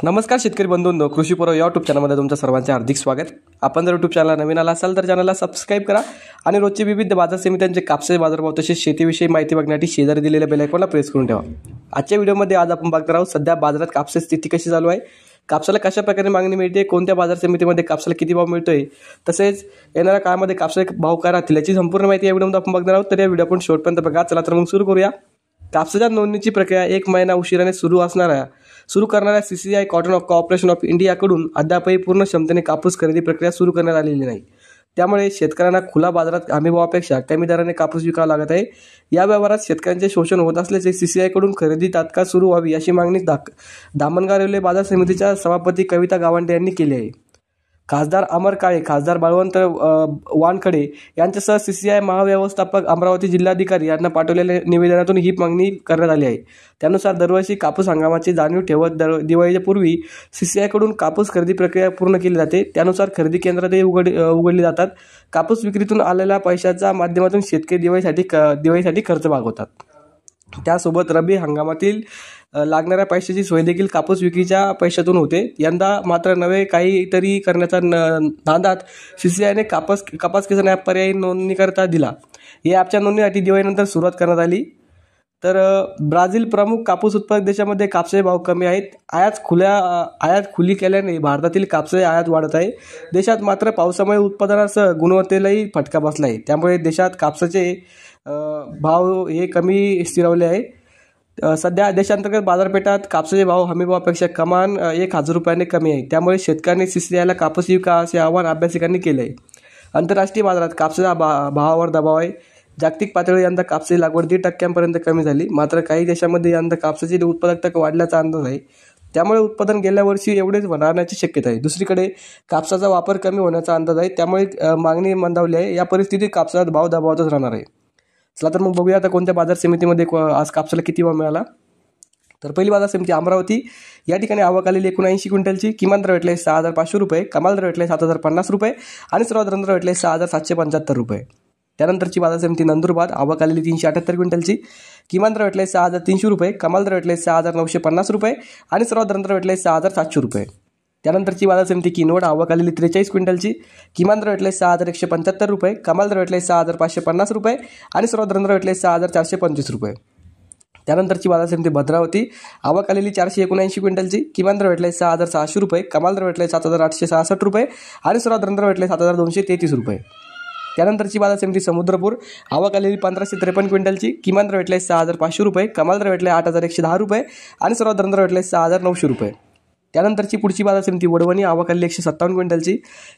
नमस्कार शेतकरी बंधूंनो, कृषीपूर्व यूट्यूब चॅनलमध्ये तुमचं सर्वांचे हार्दिक स्वागत. आपण जर यूट्यूब चॅनलला नवीन आला असाल तर चॅनलला सबस्क्राईब करा आणि रोजचे विविध बाजार समित्यांचे कापसाचे बाजारभाव तसेच शेतीविषयी माहिती बघण्यासाठी शेजारी दिलेल्या बेल आयकॉनला प्रेस करून ठेवा. आजच्या व्हिडिओमध्ये आज आपण बघणार आहोत सध्या बाजारात कापसाची स्थिती कशी चालू आहे, कापसाला कशा प्रकारे मागणी मिळते, कोणत्या बाजार समितीमध्ये कापसाला किती भाव मिळतोय, तसेच येणाऱ्या काळामध्ये कापसाचे भाव काय राहतील याची संपूर्ण माहिती या व्हिडिओमध्ये आपण बघणार आहोत. तर या व्हिडिओ आपण शेवटपर्यंत बघा. चला तर मग सुरू करूया. कापसाच्या नोंदणीची प्रक्रिया 1 महिना उशिराने सुरू करणाऱ्या CCI कॉटन कॉर्पोरेशन ऑफ इंडियाकडून अद्यापही पूर्ण क्षमतेने कापूस खरेदी प्रक्रिया सुरू करण्यात आलेली नाही. त्यामुळे शेतकऱ्यांना खुला बाजारात हमीभावापेक्षा कमी दराने कापूस विकावा लागत आहे. या व्यवहारात शेतकऱ्यांचे शोषण होत असल्याचे CCI कडून खरेदी तात्काळ सुरू व्हावी अशी मागणी धामणगाव रेल्वे बाजार समितीच्या सभापती कविता गावंडे यांनी केली आहे. खासदार अमर काळे, खासदार बळवंत वानखडे यांच्यासह CCI महाव्यवस्थापक अमरावती जिल्हाधिकारी यांना पाठवलेल्या निवेदनातून ही मागणी करण्यात आली आहे. त्यानुसार दरवर्षी कापूस हंगामाची जाणीव ठेवत दिवाळीच्या पूर्वी CCI कडून कापूस खरेदी प्रक्रिया पूर्ण केली जाते. त्यानुसार खरेदी केंद्रातही उघडली जातात. कापूस विक्रीतून आलेल्या पैशाच्या माध्यमातून शेतकरी दिवाळीसाठी खर्च भागवतात. त्यासोबत रब्बी हंगामातील लागणाऱ्या पैशाची सोय देखील कापूस विक्रीच्या पैशातून होते. यंदा मात्र नवे काहीतरी करण्याचा नादात CCIने कपास किसान ॲप पर्यायी नोंदणीकरता दिला. या ॲपच्या नोंदणीसाठी दिवाळीनंतर सुरुवात करण्यात आली. तर ब्राझील प्रमुख कापूस उत्पादक देशामध्ये कापसाचे भाव कमी आहेत. आयात खुली केल्याने भारतातील कापसाची आयात वाढत आहे. देशात मात्र पावसामुळे उत्पादनासह गुणवत्तेलाही फटका बसला आहे. त्यामुळे देशात कापसाचे भाव हे कमी स्थिरावले आहे. सध्या देशांतर्गत बाजारपेठात कापसाचे भाव हमीभावापेक्षा कमान 1,000 रुपयांनी कमी आहे. त्यामुळे शेतकऱ्यांनी CCIला कापूस विका असे आवाहन अभ्यासिकांनी केले आहे. आंतरराष्ट्रीय बाजारात कापसाच्या भावावर दबाव आहे. जागतिक पातळीवर यंदा कापसाची लागवड 1.5% कमी झाली. मात्र काही देशांमध्ये यंदा कापसाची उत्पादकता वाढल्याचा अंदाज आहे. त्यामुळे उत्पादन गेल्या वर्षी एवढेच राहण्याची शक्यता आहे. दुसरीकडे कापसाचा वापर कमी होण्याचा अंदाज आहे. त्यामुळे मागणी मंदावली आहे. या परिस्थितीत कापसाचा भाव दबावातच राहणार आहे. चला तर मग बघूया आता कोणत्या बाजार समितीमध्ये आज कापसाला किती भाव मिळाला. तर पहिली बाजार समिती अमरावती, या ठिकाणी आवक आलेली 79 क्विंटलची. किमान दर भेटले 6,500 रुपये, कमाल दर भेटले 7,050 रुपये आणि सर्वात दर भेटले 6,775 रुपये. त्यानंतरची बाजार समिती नंदुरबार, आवक आलेली 378 क्विंटलची. किमान दर भेटले 6,300 रुपये, कमाल दर भेटले 6,950 रुपये आणि सर्वात दर भेटले 6,700 रुपये. त्यानंतरची बाजार समिती किनवट, आवक आलेली 43 क्विंटलची. किमान दर भेटले 6,175 रुपये, कमाल दर भेटले 6,550 रुपये आणि सर्वात दर भेटले 6,425 रुपये. त्यानंतरची बाजार समिती भद्रावती, आवक आलेली 479 क्विंटलची. किमान दर भेटले 6,600 रुपये, कमाल दर भेटले 7,866 रुपये आणि सर्वात दर भेटले 7,233 रुपये. त्यानंतरची बाजार समिती समुद्रपूर, आवक आलेली 1553 क्विंटलची. किमान दर भेटले 6,500 रुपये, कमाल दर भेटले 8,110 रुपये आणि सर्वात दर भेटले 6,900 रुपये. त्यानंतरची पुढची बाजार समिती वडवणी, आवक आलेली 157 क्विंटलची.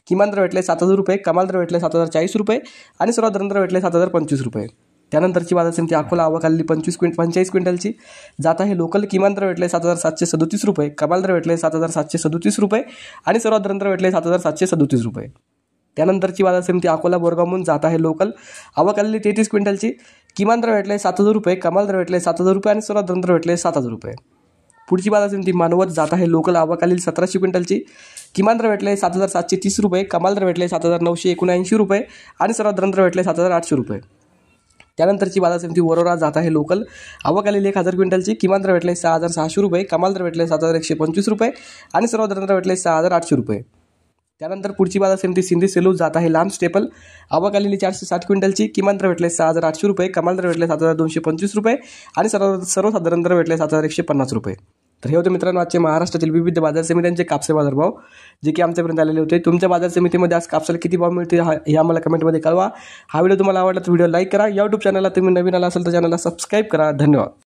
किमान दर भेटले 7,000 रुपये, कमाल दर भेटले 7,040 रुपये आणि सर्वात दर भेटले 7,025 रुपये. त्यानंतरची बाजार समिती अकोला, आवक आलेली 45 क्विंटलची. जात आहे लोकल, किमान दर भेटले 7,737 रुपये, कमाल दर भेटले 7,737 रुपये आणि सर्वात दर भेटले 7,737 रुपये. त्यानंतरची बाजार समिती अकोला बोरगावहून जात आहे लोकल, आवक आलेली 33 क्विंटलची. किमान दर भेटले 7,000 रुपये, कमाल दर भेटले 7,000 रुपये आणि सर्वात दर भेटले 7,000 रुपये. पुढची बाजार समिती मानवत, जात आहे लोकल, आवक आलेली 1700 क्विंटलची. किमान दर भेटले 7,730 रुपये, कमाल दर भेटले 7,979 रुपये आणि सर्वात दर भेटले 7,800 रुपये. त्यानंतरची बाजार समिती वरोरा, जात आहे लोकल, आवक आलेली 1,000 क्विंटलची. किमान दर भेटले 6,600 रुपये, कमाल दर भेटले 7,125 रुपये आणि सर्वात दर भेटले 6,800 रुपये. त्यानंतर पुढची बाजार समिती सिंधी सेलू, जात आहे लांब स्टेपल, आवक आलेली 460 क्विंटलची. किमान दर भेटले 6,800 रुपये, कमाल दर भेटले 7,225 रुपये आणि सर्वसाधारण दर भेटले 7,150 रुपये. तर हे होते मित्रांनो आजचे महाराष्ट्रातील विविध बाजार समित्यांचे कापसे बाजारभाव जे की आमच्यापर्यंत आलेले होते. तुमच्या बाजार समितीमध्ये आज कापसाला किती भाव मिळते हे आम्हाला कमेंटमध्ये कळवा. हा व्हिडिओ तुम्हाला आवडला तर व्हिडिओ लाईक करा. यूट्यूब चॅनलला तुम्ही नवीन आला असेल तर चॅनलला सबस्क्राईब करा. धन्यवाद.